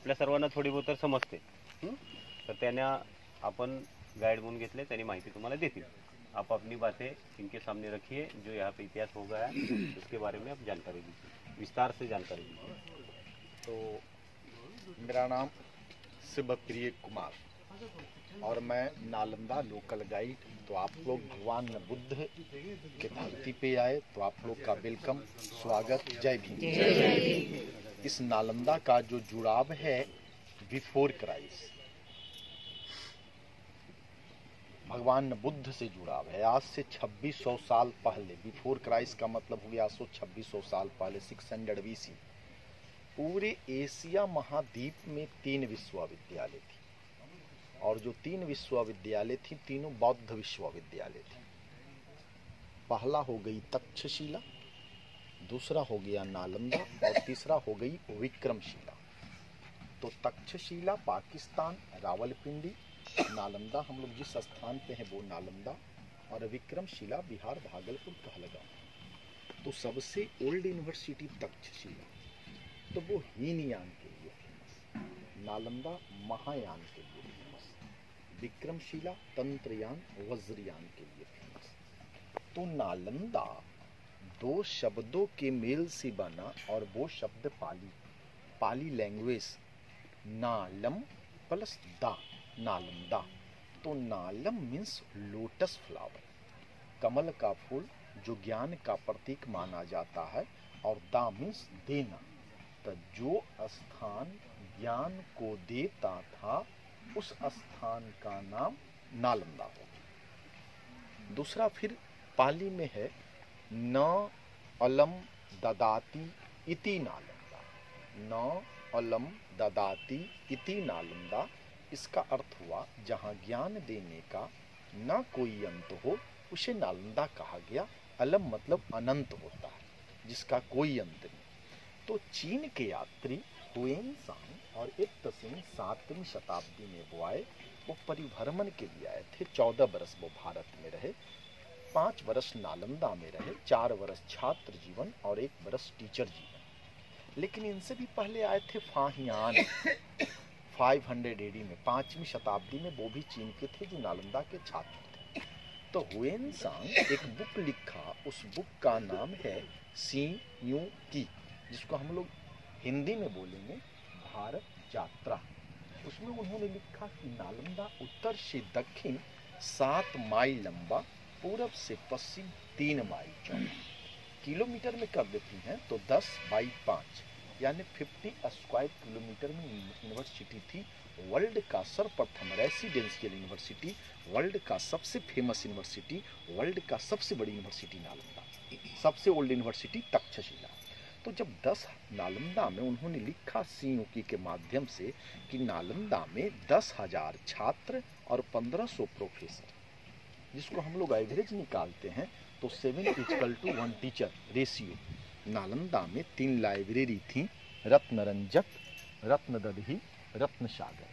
आपल्या सर्वांना थोडी बहुत तर समजते, तर त्यांना आपण गाइड म्हणून घेतले, त्यांनी माहिती तुम्हाला देतील। आप अपनी बातें इनके सामने रखिए, जो यहाँ पे इतिहास हो गया है उसके बारे में आप जानकारी दीजिए, विस्तार से जानकारी दीजिए। तो मेरा नाम शिवप्रिय कुमार और मैं नालंदा लोकल गाइड। तो आप लोग भगवान बुद्ध के धरती पे आए तो आप लोग का वेलकम, स्वागत, जय भीम। इस नालंदा का जो जुड़ाव है बिफोर क्राइस्ट, भगवान बुद्ध से जुड़ाव है। आज से 2600 साल पहले, बिफोर क्राइस्ट का मतलब हो गया 2600 साल पहले, 600 BC, पूरे एशिया महाद्वीप में 3 विश्वविद्यालय थी, और जो 3 विश्वविद्यालय थी तीनों बौद्ध विश्वविद्यालय थी। पहला हो गई तक्षशिला, दूसरा हो गया नालंदा और तीसरा हो गई विक्रमशिला। तो तक्षशिला पाकिस्तान रावलपिंडी, नालंदा हम लोग जिस स्थान पे हैं वो नालंदा, और विक्रमशिला बिहार भागलपुर कहलगांव। तो सबसे ओल्ड यूनिवर्सिटी तक्षशिला, तो वो हीनयान के लिए फेमस, नालंदा महायान के लिए फेमस, विक्रमशिला तंत्रयान वज्रयान के लिए फेमस। तो नालंदा 2 शब्दों के मेल से बना, और वो शब्द पाली लैंग्वेज, नालम प्लस दा, नालंदा। तो नालम मीन्स लोटस फ्लावर, कमल का फूल, जो ज्ञान का प्रतीक माना जाता है, और दा मीन्स देना। तो जो स्थान ज्ञान को देता था उस स्थान का नाम नालंदा हो। दूसरा फिर पाली में है न अलम ददाती इति नालंदा, न अलम ददाती इति नालंदा। इसका अर्थ हुआ जहाँ ज्ञान देने का न कोई अंत हो उसे नालंदा कहा गया। अलम मतलब अनंत होता है, जिसका कोई अंत नहीं। तो चीन के यात्री हुएनसांग और इत्तसिंग 7वीं शताब्दी में वो आए। वो परिभ्रमण के लिए आए थे। 14 वर्ष वो भारत में रहे, 5 वर्ष नालंदा में रहे, 4 वर्ष छात्र जीवन और 1 वर्ष टीचर जीवन। लेकिन इनसे भी पहले आए थे फाहियान 500 AD में, 5वीं शताब्दी में। वो भी चीन के थे, जो नालंदा के छात्र थे। तो हुएनसांग एक बुक लिखा, उस बुक का नाम है सी यू की, जिसको हम लोग हिंदी में बोलेंगे भारत यात्रा। उसमें उन्होंने लिखा कि नालंदा उत्तर से दक्षिण 7 माइल लंबा, पूरब से पश्चिम 3 माइल चौड़ा। किलोमीटर में कर देती हैं तो 10/5 यानी 50 स्क्वायर किलोमीटर में यूनिवर्सिटी थी। वर्ल्ड का सर्वप्रथम रेसिडेंशियल यूनिवर्सिटी, वर्ल्ड का सबसे फेमस यूनिवर्सिटी, वर्ल्ड का सबसे बड़ी यूनिवर्सिटी नालंदा, सबसे ओल्ड यूनिवर्सिटी तक्षशिला। तो जब 10 नालंदा में उन्होंने लिखा सीयूकी के माध्यम से कि नालंदा में 10,000 छात्र और 1500 प्रोफेसर, जिसको हम लोग एवरेज निकालते हैं तो 7:1 टीचर रेशियो। नालंदा में 3 लाइब्रेरी थी, रत्नरंजक, रत्नदधि, रत्नसागर।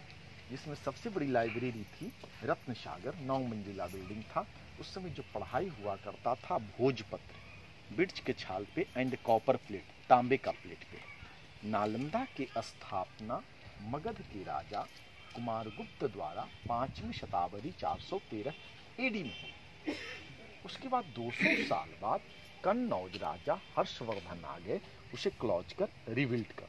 जिसमें सबसे बड़ी लाइब्रेरी थी रत्नसागर, 9 मंजिला बिल्डिंग था। उस समय जो पढ़ाई हुआ करता था भोजपत्र, बिर्च के छाल पे एंड कॉपर प्लेट, तांबे का प्लेट पे। नालंदा की स्थापना मगध के राजा कुमारगुप्त द्वारा 5वीं शताब्दी 413 AD में हुई। उसके बाद 200 साल बाद कन्नौज राजा हर्षवर्धन आ गए, उसे क्लोज कर रिबिल्ड कर।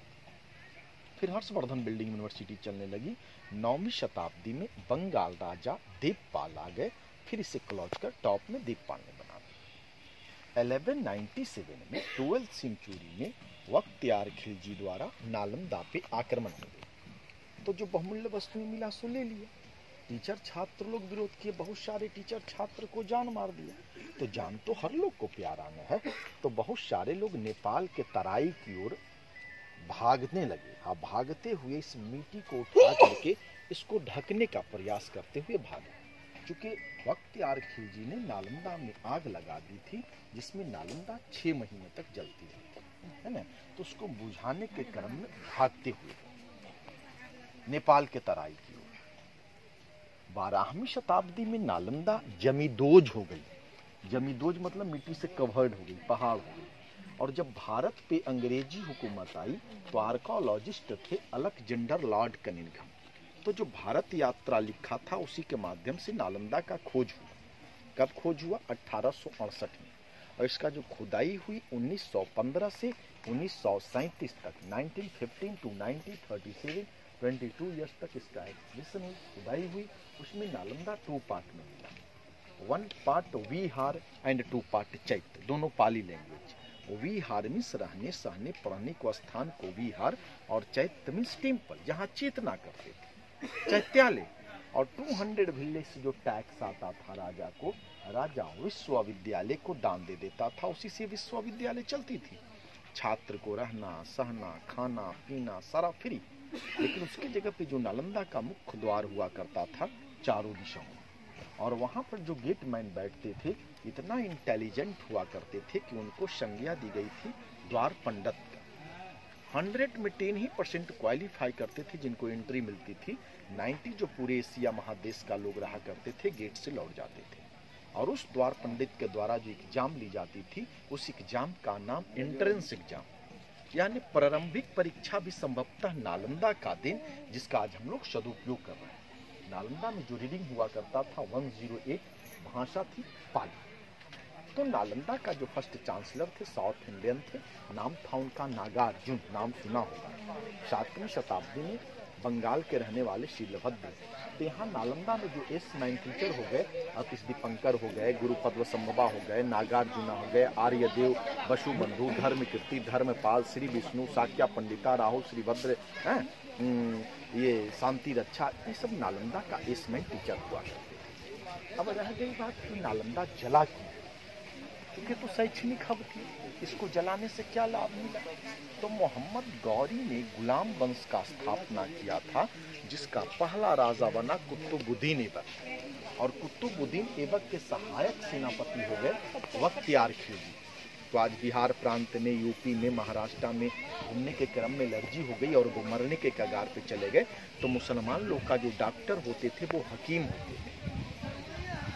फिर हर्षवर्धन बिल्डिंग यूनिवर्सिटी चलने लगी। 9वीं शताब्दी में बंगाल राजा देवपाल आ गए, फिर इसे क्लोज कर टॉप में देवपाल ने बना दिया। 1197 में 12th सेंचुरी में बख्तियार खिलजी द्वारा नालंदा पे आक्रमण हो गया। तो जो बहुमूल्य वस्तुएं मिला सो ले लिया। टीचर छात्र लोग विरोध किए, बहुत सारे टीचर छात्र को जान मार दिया। तो जान तो हर लोग को प्यारा न है, तो बहुत सारे लोग नेपाल के तराई की ओर भागने लगे। हाँ, भागते हुए इस मिट्टी को उठा करके इसको ढकने का प्रयास करते हुए भागे। चूंकि बख्तियार खिलजी ने नालंदा में आग लगा दी थी, जिसमें नालंदा 6 महीने तक जलती रही, है ना। तो उसको बुझाने के क्रम में भागते हुए नेपाल के तराई की ओर। 12वीं शताब्दी में नालंदा जमींदोज हो गई। जमींदोज मतलब मिट्टी से कवर्ड हो गई, पहाड़ हो गई। और जब भारत पे अंग्रेजी हुकूमत आई तो आर्कोलॉजिस्ट थे अलेक्जेंडर लॉर्ड कनिंघम। तो जो भारत यात्रा लिखा था उसी के माध्यम से नालंदा का खोज हुआ। कब खोज हुआ? 1868 में। और इसका जो खुदाई हुई 1915 से 1937 तक, 1915 टू 1937, 22 ईयर्स तक इसका एक्सप्लोरेशन हुई, खुदाई हुई। उसमें नालंदा 2 पार्ट में मिला, 1 पार्ट विहार एंड 2 पार्ट चैत्य, दोनों पाली लैंग्वेज। विहार मीन्स रहने सहने पढ़ने को स्थान को विहार, और चैत्य मीन्स टेम्पल जहाँ चेतना करते थे, चैत्यालय। और 200 विलेज से जो टैक्स आता था राजा को, राजा विश्वविद्यालय को दान दे देता था, उसी से विश्वविद्यालय चलती थी। छात्र को रहना सहना खाना पीना सारा फ्री। लेकिन उसकी जगह पे जो नालंदा का मुख्य द्वार हुआ करता था चारों दिशाओं में, और वहां पर जो गेटमैन बैठते थे इतना इंटेलिजेंट हुआ करते थे कि उनको संज्ञा दी गई थी द्वार पंडित का। 100 में 10% क्वालिफाई करते थे जिनको एंट्री मिलती थी। 90 जो पूरे एशिया महादेश का लोग रहा करते थे गेट से लौट जाते थे। और उस द्वार पंडित के द्वारा जो एग्जाम ली जाती थी उस एग्जाम का नाम एंट्रेंस एग्जाम, यानी प्रारंभिक परीक्षा भी संभवतः नालंदा का दिन, जिसका आज हम लोग सदुपयोग कर रहे हैं। नालंदा में जो रीडिंग हुआ करता था 108, भाषा थी पाली। तो नालंदा का जो फर्स्ट चांसलर थे साउथ इंडियन थे, नाम था उनका नागार्जुन, नाम सुना होगा। 7वीं शताब्दी में बंगाल के रहने वाले शीलभद्र। तो यहाँ नालंदा में जो S9 टीचर हो गए, अतिश दीपंकर हो गए, गुरुपद्म संभवा हो गए, नागार्जुना हो गए, आर्यदेव, वसुबंधु, धर्मकीर्ति, धर्मपाल, श्री विष्णु, साक्या पंडिता, राहुल श्रीभद्र, ये शांति रक्षा, ये सब नालंदा का S9 टीचर हुआ करते। अब रह गई बात कि नालंदा जला क्यों, क्योंकि तो शैक्षणिक हब थी, इसको जलाने से क्या लाभ मिला? तो मोहम्मद गौरी ने गुलाम वंश का स्थापना किया था, जिसका पहला राजा बना कुतुबुद्दीन ऐबक, और कुतुबुद्दीन ऐबक के सहायक सेनापति हो गए बख्तियार खिलजी। तो आज बिहार प्रांत में, यूपी में, महाराष्ट्र में घूमने के क्रम में एलर्जी हो गई और वो मरने के कगार पे चले गए। तो मुसलमान लोग का जो डॉक्टर होते थे वो हकीम होते थे।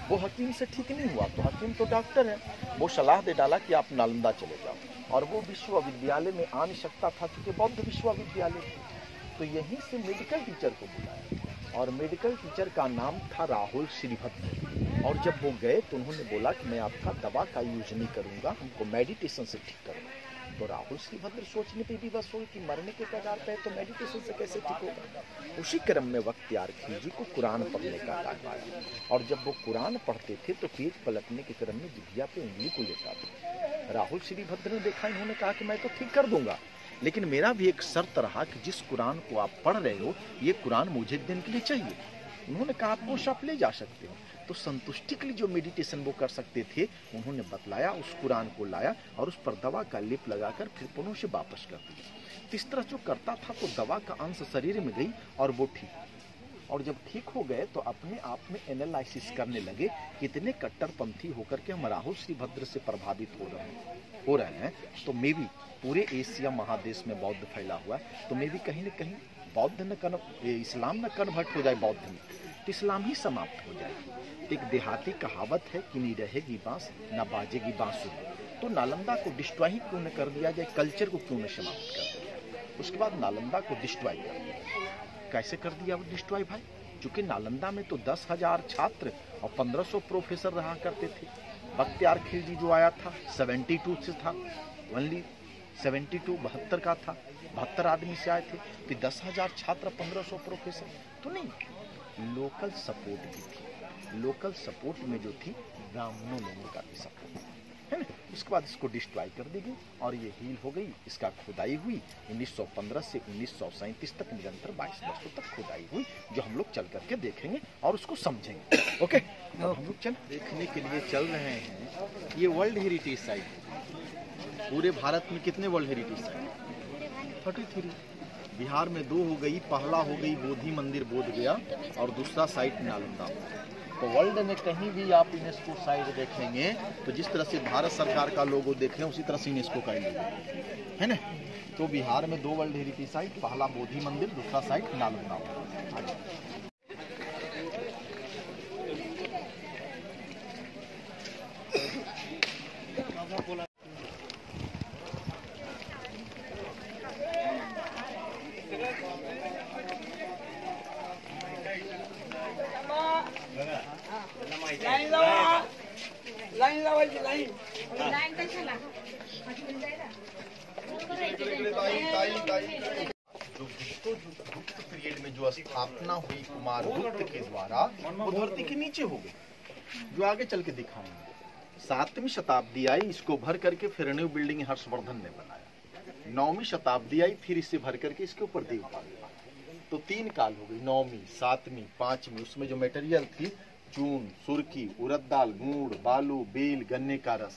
वो हकीम से ठीक नहीं हुआ तो हकीम तो डॉक्टर है, वो सलाह दे डाला कि आप नालंदा चले जाओ। और वो विश्वविद्यालय में आ नहीं सकता था क्योंकि बौद्ध विश्वविद्यालय थी। तो यहीं से मेडिकल टीचर को बुलाया, और मेडिकल टीचर का नाम था राहुल श्रीभद्र। और जब वो गए तो उन्होंने बोला कि मैं आपका दवा का यूज नहीं करूंगा, हमको मेडिटेशन से ठीक करूंगा। तो राहुल श्रीभद्र सोचने पे भी बस हुई कि मरने के कगार पे तो मेडिटेशन से कैसे ठीक होगा। उसी क्रम में बख्तियार खिलजी को कुरान पढ़ने का टाइम आया, और जब वो कुरान पढ़ते थे तो पेज पलटने के क्रम में जिभिया पे उंगली को लेता था। राहुल श्रीभद्र ने देखा, इन्होंने कहा कि मैं तो ठीक कर दूंगा, लेकिन मेरा भी एक शर्त रहा कि जिस कुरान को आप पढ़ रहे हो ये कुरान मुझे एक दिन के लिए चाहिए। उन्होंने कहा आप वो आप ले जा सकते हो। तो संतुष्टि के लिए जो मेडिटेशन वो कर सकते थे उन्होंने बतलाया, उस कुरान को लाया और उस पर दवा का लेप लगाकर फिर पुनः से वापस कर दिया। तो इस तरह जो करता था तो दवा का अंश शरीर में गई और वो ठीक। और जब ठीक हो गए तो अपने आप में एनालिसिस करने लगे कितने कट्टरपंथी होकर के हम राहुल श्रीभद्र से प्रभावित हो रहे हैं। तो मे भी पूरे एशिया महादेश में बौद्ध फैला हुआ है, तो मे भी कहीं न कहीं बौद्ध न इस्लाम न कन्वर्ट हो जाए बौद्ध में, तो इस्लाम ही समाप्त हो जाए। एक देहाती कहावत है कि नहीं रहेगी बांस न बाजेगी बांसुरी। तो नालंदा को डिस्ट्रॉय ही क्यों न कर दिया जाए, कल्चर को क्यों न समाप्त कर दिया। उसके बाद नालंदा को डिस्ट्रॉय कर दिया। कैसे कर दिया वो डिस्ट्रॉय भाई? क्योंकि नालंदा में तो 10,000 छात्र और 1500 प्रोफेसर रहा करते थे। बख्तियार खिलजी जो आया था 72 से था, ओनली 72 72 का था, 72 आदमी से आए थे। तो 10,000 छात्र 1500 प्रोफेसर तो नहीं, लोकल सपोर्ट भी थी। लोकल सपोर्ट में जो थी ब्राह्मणों लोगों का भी सपोर्ट है ना। उसके बाद इसको डिस्ट्रॉय कर दी गई और ये हील हो गई। इसका खुदाई हुई 1915 से 1937 तक, निरंतर 22 वर्षों तक खुदाई हुई, जो हम लोग चल करके देखेंगे और उसको समझेंगे। ओके, अब हम लोग चल देखने के लिए चल रहे हैं। ये वर्ल्ड हेरिटेज साइट है। पूरे भारत में कितने वर्ल्ड हेरिटेज साइट? 33। बिहार में 2 हो गई, पहला हो गई बोधि मंदिर बोध गया और दूसरा साइट नालंदा। तो वर्ल्ड में कहीं भी आप यूनेस्को साइट देखेंगे तो जिस तरह से भारत सरकार का लोगो देख रहे हैं उसी तरह से यूनेस्को का लोगो है ना। तो बिहार में 2 वर्ल्ड हेरिटेज साइट, पहला बोधि मंदिर, दूसरा साइट नालंदा। जो गुप्त पीरियड में जो स्थापना हुई कुमार गुप्त के द्वारा, वो धरती के नीचे हो गई, जो आगे चल के दिखाएंगे। 7वीं शताब्दी आई, इसको भर करके फिर न्यू बिल्डिंग हर्षवर्धन ने बनाया। 9वीं शताब्दी आई, फिर इसे भर करके इसके ऊपर देवपाल। तो 3 काल हो गई, 9वीं, 7वीं, 5वीं। उसमें जो मटेरियल थी, चून, सुर्खी, उड़द दाल, गुड़, बालू, बेल, गन्ने का रस।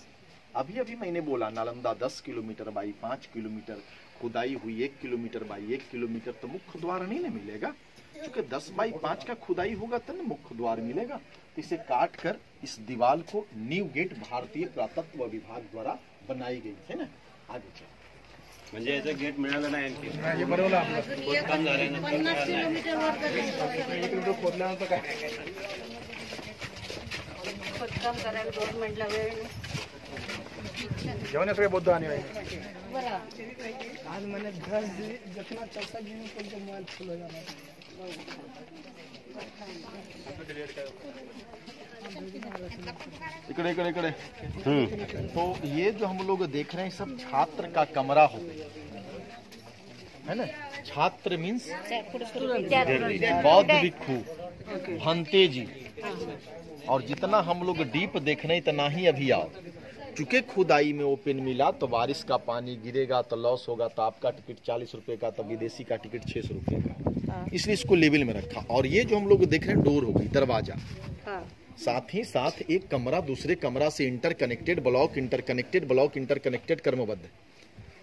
अभी अभी मैंने बोला नालंदा 10 किलोमीटर बाई 5 किलोमीटर खुदाई हुई, 1 किलोमीटर बाई 1 किलोमीटर, तो मुख्य द्वार नहीं ना मिलेगा, क्योंकि 10 बाई 5 का खुदाई होगा तो ना मुख्य द्वार मिलेगा। तो इसे काट कर इस दीवार को न्यू गेट भारतीय पुरातत्व विभाग द्वारा बनाई गई है ना। आगे चलो, म्हणजे याचं गेट मिळालं नाही आणखी, हे बरोबर आपलं खोदकाम झाल्यानंतर 50 किलोमीटर वर खोदल्यानंतर काय खोदकाम करायला गव्हर्नमेंटला वेळ नाही. जेवण सगळे बौद्ध आणि आज मैंने 10 जितना चौसा जी में कोई मोबाइल फुल हो जाना इकड़े इकड़े इकड़े। तो ये जो हम लोग देख रहे हैं सब छात्र का कमरा हो गया है ना। छात्र मीन्स बौद्ध भिक्षु, भंते जी। और जितना हम लोग डीप देख रहे हैं इतना ही अभी आओ, चूंकि खुदाई में ओपन मिला तो बारिश का पानी गिरेगा तो लॉस होगा, तो आपका टिकट 40 रुपए का, तो विदेशी का टिकट 600 रुपए का, इसलिए इसको लेवल में रखा। और ये जो हम लोग देख रहे हैं डोर होगी, दरवाजा, साथ ही साथ एक कमरा दूसरे कमरा से interconnected block, interconnected block, interconnected क्रमबद्ध।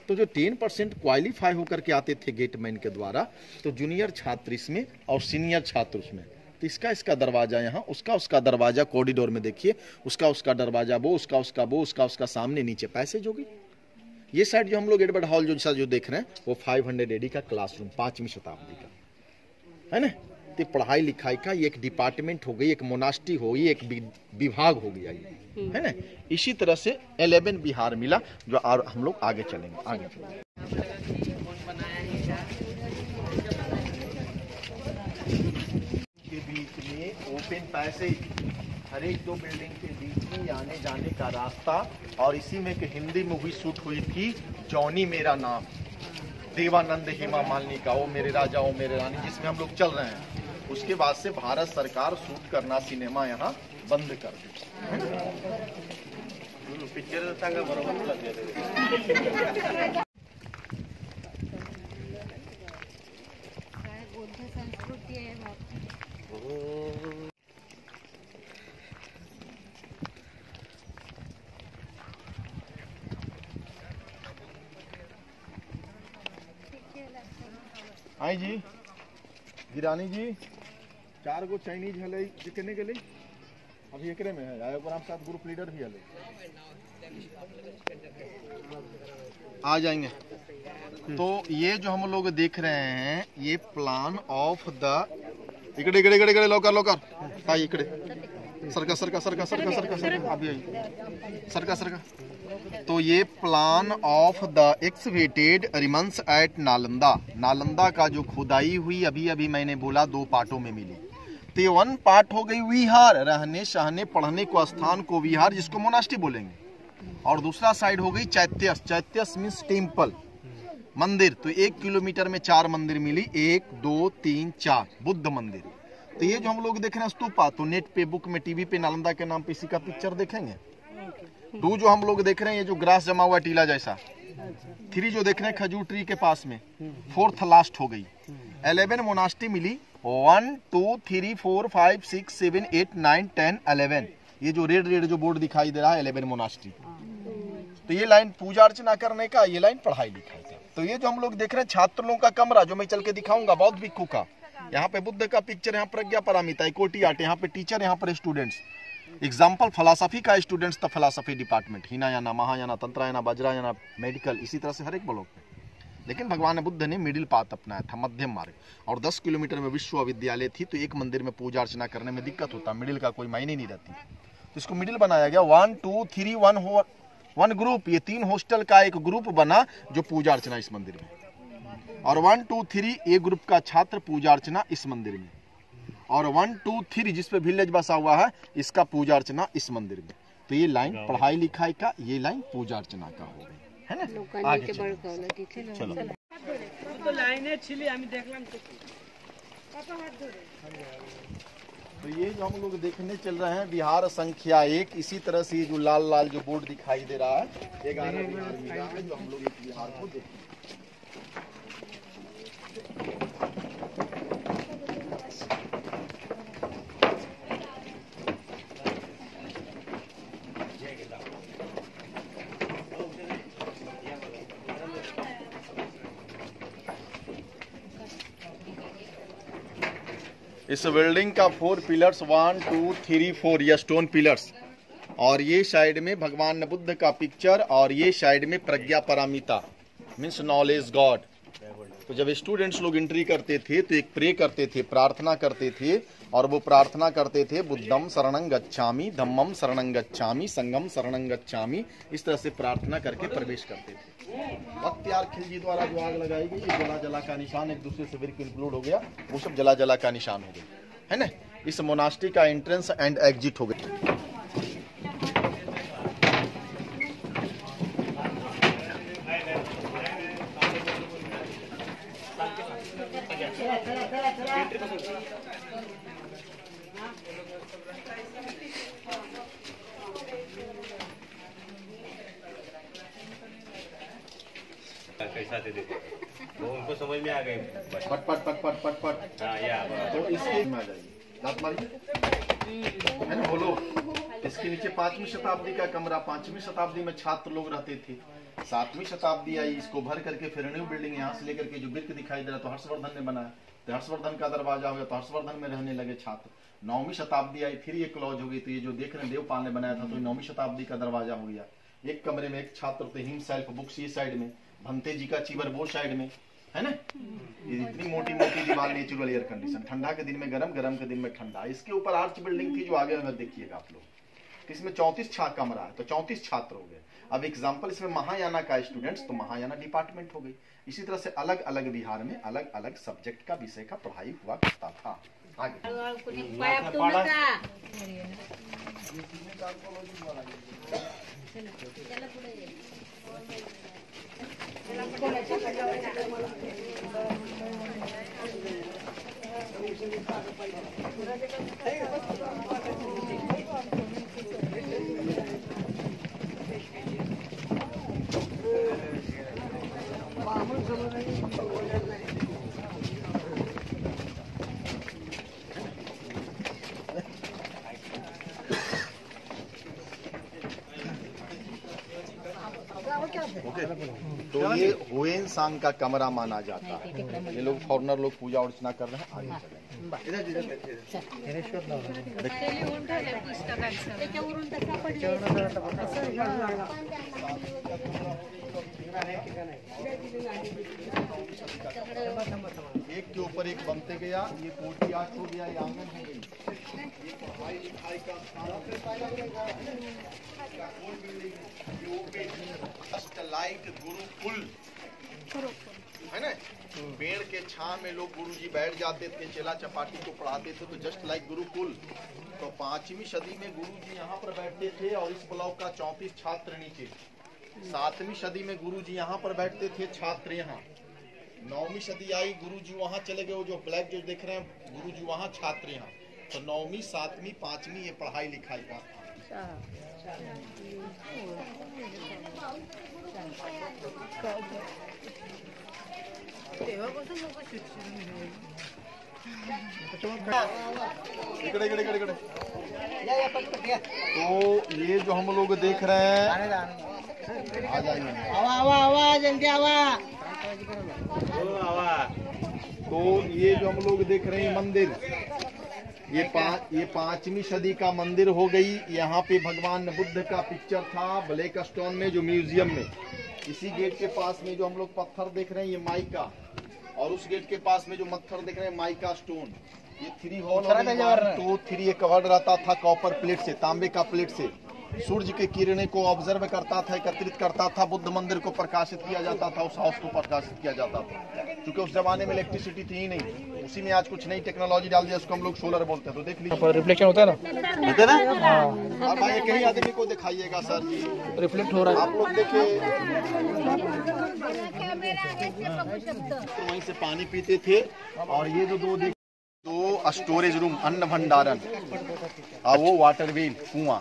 तो जो 10% क्वालिफाई होकर के आते थे गेटमैन के द्वारा, तो जूनियर छात्र इसमें और सीनियर छात्र उसमें। तो इसका दरवाजा यहाँ, उसका दरवाजा कॉरिडोर में देखिए, उसका दरवाजा वो, उसका सामने नीचे पैसेज होगी। ये साइड जो हम लोग एडवर्ड हॉल जो देख रहे हैं वो 500 AD का क्लासरूम, 5वीं शताब्दी का है ना। तो पढ़ाई लिखाई का ये एक डिपार्टमेंट हो गई, एक मोनास्ट्री हो गई, एक विभाग हो गया ये, है ना। इसी तरह से 11 बिहार मिला, जो और हम लोग आगे चलेंगे। के बीच में ओपन पैसेज, हर एक 2 बिल्डिंग के बीच में आने जाने का रास्ता। और इसी में कि हिंदी मूवी शूट हुई थी जॉनी मेरा नाम, देवानंद हेमा मालिनी का, ओ मेरे राजा ओ मेरे रानी, जिसमें हम लोग चल रहे हैं। उसके बाद से भारत सरकार शूट करना सिनेमा यहाँ बंद कर दी। पिक्चर सांगा बरोबर काय बौद्ध संस्कृती आहे बाप. आई जी, गिरानी जी, 4 गो चाइनीज हले कितने के लिए अभी एकरे में है, आयो पर हम साथ ग्रुप लीडर भी हले आ जाएंगे। तो ये जो हम लोग देख रहे हैं ये प्लान ऑफ द, इकड़े इकड़े इकड़े इकड़े लोकर लोकर आई इकड़े, सरका सरका सरका सरका सरका सरका अभी आई सरका सरका। तो ये plan of the excavated remains at Nalanda, Nalanda का जो खुदाई हुई अभी अभी मैंने बोला 2 पार्टों में मिली। तो ये 1 पार्ट हो गई विहार, रहने सहने पढ़ने को स्थान को विहार, जिसको मोनास्ट्री बोलेंगे। और दूसरा साइड हो गई चैत्यस, चैत्यस मीन्स टेम्पल, मंदिर। तो 1 किलोमीटर में 4 मंदिर मिली, 1 2 3 4 बुद्ध मंदिर। तो ये जो हम लोग देख रहे हैं स्तूपा, तो नेट पे, बुक में, टीवी पे नालंदा के नाम पे इसी का पिक्चर देखेंगे। 2 जो हम लोग देख रहे हैं ये जो ग्रास जमा हुआ टीला जैसा, 3 जो देख रहे हैं खजूर ट्री के पास में, 4th लास्ट हो गई। 11 मोनास्ट्री मिली, 1 2 3 4 5 6 7 8 9 10 11। ये जो रेड रेड जो बोर्ड दिखाई दे रहा है 11 मोनास्ट्री। तो ये लाइन पूजा अर्चना करने का, ये लाइन पढ़ाई लिखाई का। तो ये जो हम लोग देख रहे हैं छात्र लोगों का कमरा, जो मैं चल के दिखाऊंगा, बौद्ध भिक्षु का। यहाँ पे बुद्ध का पिक्चर, यहाँ प्रज्ञा पारमिता, कोटी आर्ट, यहाँ पे टीचर, यहाँ पर स्टूडेंट्स। एग्जाम्पल फिलॉसफी का स्टूडेंट्स तो philosophy department, Hinayana, Mahayana, Tantrayana, Vajrayana, medical, इसी तरह से हर एक ब्लॉक में। लेकिन भगवान बुद्ध ने मिडिल पाथ अपनाया था, मध्यम मार्ग। और 10 किलोमीटर में विश्वविद्यालय थी, तो एक मंदिर में पूजा अर्चना करने में दिक्कत होता, मिडिल का कोई मायने नहीं रहती, तो इसको मिडिल बनाया गया। 1 2 3 1 ग्रुप, ये 3 हॉस्टल का एक ग्रुप बना जो पूजा अर्चना इस मंदिर में। और 1 2 3 ए ग्रुप का छात्र पूजा अर्चना इस मंदिर में। और 1 2 3 जिसपे विलेज बसा हुआ है इसका पूजा अर्चना इस मंदिर में। तो ये लाइन पढ़ाई लिखाई का, ये लाइन पूजा अर्चना का हो गई, है ना। लोकांनी ते बळकावलं तिथे ना. चलो तो ये जो हम लोग देखने चल रहे हैं विहार संख्या 1, इसी तरह से ये जो लाल लाल जो बोर्ड दिखाई दे रहा है 11 विहार मिला है, जो हम लोग इस विहार को देखें। इस बिल्डिंग का 4 पिलर्स 1 2 3 4 ये स्टोन पिलर्स, और ये साइड में भगवान बुद्ध का पिक्चर, और ये साइड में प्रज्ञा पारमिता मीन्स नॉलेज गॉड। तो जब स्टूडेंट्स लोग एंट्री करते थे तो एक प्रे करते थे, प्रार्थना करते थे, और वो प्रार्थना करते थे बुद्धम शरणं गच्छामि, धम्मम शरणं गच्छामि, संघम शरणं गच्छामि, इस तरह से प्रार्थना करके प्रवेश करते थे। बख्तियार खिलजी द्वारा जो आग लगाई गई, ये जला जला का निशान एक दूसरे से बिल्कुल इंक्लूड हो गया, वो सब जला जला का निशान हो गया, है ना। इस मोनास्ट्री का एंट्रेंस एंड एग्जिट हो गया। कैसा थे देखो, वो उनको समझ में आ गए। पट पट पट पट पट पट। हाँ, ये तो इसके में आ जाइए, लात मारिए, है ना, बोलो। इसके नीचे 5वीं शताब्दी का कमरा, 5वीं शताब्दी में छात्र लोग रहते थे। 7वीं शताब्दी आई, इसको भर करके फिर न्यू बिल्डिंग यहाँ से लेकर के जो वृत्त दिखाई दे रहा तो हर्षवर्धन ने बनाया, तो हर्षवर्धन का दरवाजा हो गया, तो हर्षवर्धन में रहने लगे छात्र। 9वीं शताब्दी आई, फिर ये क्लॉज हो गई, तो ये जो देख रहे हैं देवपाल ने बनाया था, तो 9वीं शताब्दी का दरवाजा हो गया। एक कमरे में एक छात्र थे, हिम सेल्फ बुक्स ये साइड में, भंते जी का चीवर वो साइड में, है ना। ये इतनी मोटी मोटी दीवार, नेचुरल एयर कंडीशन, ठंडा के दिन में गर्म, गर्म के दिन में ठंडा। इसके ऊपर आर्च बिल्डिंग थी जो आगे में देखिएगा आप लोग, इसमें 34 कमरा है, तो 34 छात्र हो गए। अब एग्जाम्पल इसमें महायाना का स्टूडेंट्स, तो महायाना डिपार्टमेंट हो गई। इसी तरह से अलग अलग बिहार में अलग अलग सब्जेक्ट का विषय का पढ़ाई हुआ करता था। आगे कुणी पाय आपटू नका. चला पुढे ये. तो ये हुएन सांग का कमरा माना जाता है। ये लोग फॉरनर लोग पूजा अर्चना कर रहे हैं, आगे चलेंगे। त्याच्यावरून तसा पडले. एक के ऊपर एक बनते गया, ये कोठी आठ हो गया, ये आंगन हो गई। ये पढ़ाई लिखाई का जस्ट लाइक गुरुकुल, है ना। पेड़ के छांव में लोग गुरुजी बैठ जाते थे, चेला चपाटी को पढ़ाते थे, तो जस्ट लाइक गुरुकुल। तो 5वीं सदी में गुरुजी यहाँ पर बैठते थे और इस ब्लॉक का 34 छात्र नीचे। 7वीं सदी में गुरुजी यहाँ पर बैठते थे, छात्र यहाँ। 9वीं सदी आई, गुरुजी वहाँ चले गए, वो जो ब्लैक जो देख रहे हैं गुरुजी वहाँ, छात्र यहाँ। तो 9वीं 7वीं 5वीं ये पढ़ाई लिखाई का इकड़े इकड़े इकड़े इकड़े। तो ये जो हम लोग देख रहे हैं, आ जाइए। तो ये जो हम लोग देख रहे हैं मंदिर, ये 5वीं सदी का मंदिर हो गई। यहाँ पे भगवान बुद्ध का पिक्चर था ब्लैक स्टोन में, जो म्यूजियम में। इसी गेट के पास में जो हम लोग पत्थर देख रहे हैं ये माइका, और उस गेट के पास में जो पत्थर देख रहे हैं माइका स्टोन। ये 3 हॉल 2 3 ये कवर्ड रहता था कॉपर प्लेट से, तांबे का प्लेट से। सूर्य की किरणें को ऑब्जर्व करता था, एकत्रित करता था, बुद्ध मंदिर को प्रकाशित किया जाता था, उस हाउस को प्रकाशित किया जाता था। क्योंकि उस जमाने में इलेक्ट्रिसिटी थी ही नहीं, उसी में आज कुछ नई टेक्नोलॉजी डाल दिया, उसको हम लोग सोलर बोलते हैं। तो देख लीजिए रिफ्लेक्शन होता है ना, होता है ना। अब भाई कहीं आदमी को दिखाइएगा सर जी, रिफ्लेक्ट हो रहा है। आप लोग देखिए तो वहीं से पानी पीते थे। और ये जो दो स्टोरेज रूम, अन्न भंडारण और वो वाटर व्हील, कुआं।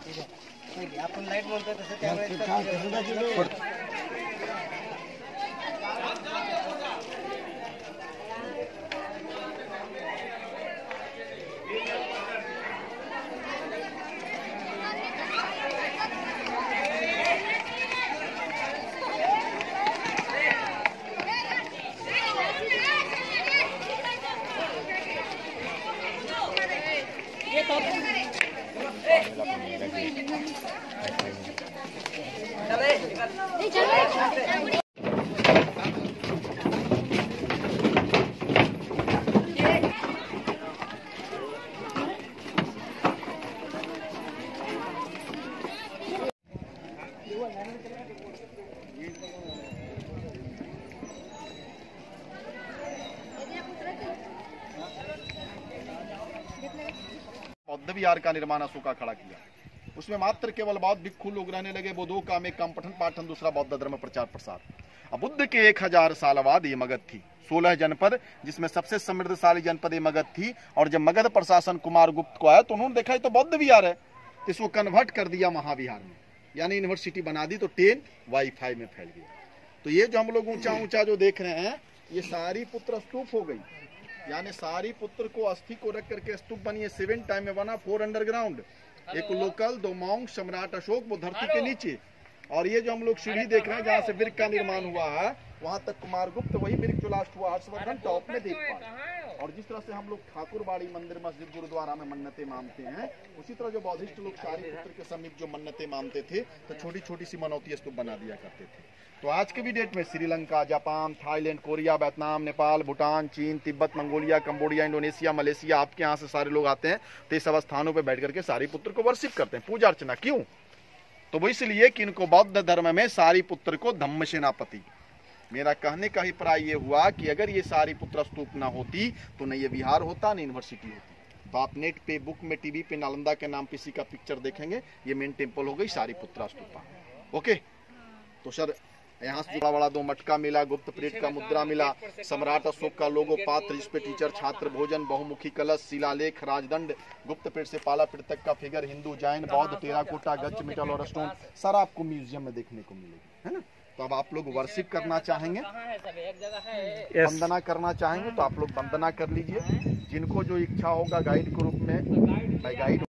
बौद्ध विहार का निर्माण अशोका खड़ा किया। उसमें मात्र केवल बौद्ध भिक्षु लोग रहने लगे। वो दो काम, एक काम पठन पाठन, दूसरा बौद्ध धर्म प्रचार प्रसार। अब बुद्ध के 1000 साल बाद ये मगध थी, 16 जनपद, जिसमें सबसे समृद्धशाली जनपद ये मगध थी। और जब मगध प्रशासन कुमार गुप्त को आया तो उन्होंने देखा ये तो बौद्ध विहार है, इसको कन्वर्ट कर दिया महाविहार में, यानी यूनिवर्सिटी बना दी। तो 10 वाईफाई में फैल गया। तो ये जो हम लोग ऊंचा ऊंचा जो देख रहे हैं, ये सारी पुत्र स्तूप हो गई, यानी सारी पुत्र को अस्थि को रख करके स्तूप बनी है। 7 टाइम में बना, 4 अंडरग्राउंड, एक लोकल, 2 मॉन्क, सम्राट अशोक वो धरती के नीचे। और ये जो हम लोग सीढ़ी देख रहे हैं जहाँ से वृक्ष का निर्माण हुआ है, वहां तक कुमार गुप्त वही वृक्ष जो लास्ट हुआ हर्षवर्धन टॉप में देख पाए। और जिस तरह से हम लोग ठाकुरबाड़ी मंदिर, मस्जिद, गुरुद्वारा में मन्नतें मानते हैं, उसी तरह जो बौद्धिस्ट लोग सारी पुत्र के समीप जो मन्नतें मानते थे, तो छोटी छोटी सी मनौती स्तूप बना दिया करते थे। तो आज के भी डेट में Sri Lanka, Japan, Thailand, Korea, Vietnam, Nepal, Bhutan, चीन, Tibet, Mongolia, Cambodia, Indonesia, Malaysia, आपके यहाँ से सारे लोग आते हैं। तो ये सब स्थानों पर बैठ करके सारी पुत्र को वर्शिप करते हैं, पूजा अर्चना। क्यों? तो वो इसलिए कि इनको बौद्ध धर्म में सारी पुत्र को धम्म सेनापति। मेरा कहने का अभिप्राय ये हुआ कि अगर ये सारी पुत्र स्तूप ना होती तो न ये विहार होता, न यूनिवर्सिटी होती। तो आप नेट पे, बुक में, टीवी पे नालंदा के नाम पे इसी का पिक्चर देखेंगे। ये मेन टेम्पल हो गई सारी पुत्रा स्तूपा। ओके, तो सर यहाँ से बड़ा 2 मटका मिला, गुप्त प्रेत का मुद्रा मिला, सम्राट अशोक का लोगो, पात्र जिसपे टीचर छात्र भोजन, बहुमुखी कलश, शिलालेख, राजदंड, गुप्त प्रेत से पाला प्रेत तक का फिगर, हिंदू, जैन, बौद्ध, टेराकोटा, गच्छ, मेटल और स्टोन, सारा आपको म्यूजियम में देखने को मिलेगा, है ना। तो अब आप लोग वर्शिप करना चाहेंगे, वंदना करना चाहेंगे तो आप लोग वंदना कर लीजिए। जिनको जो इच्छा होगा गाइड के रूप में, मैं गाइड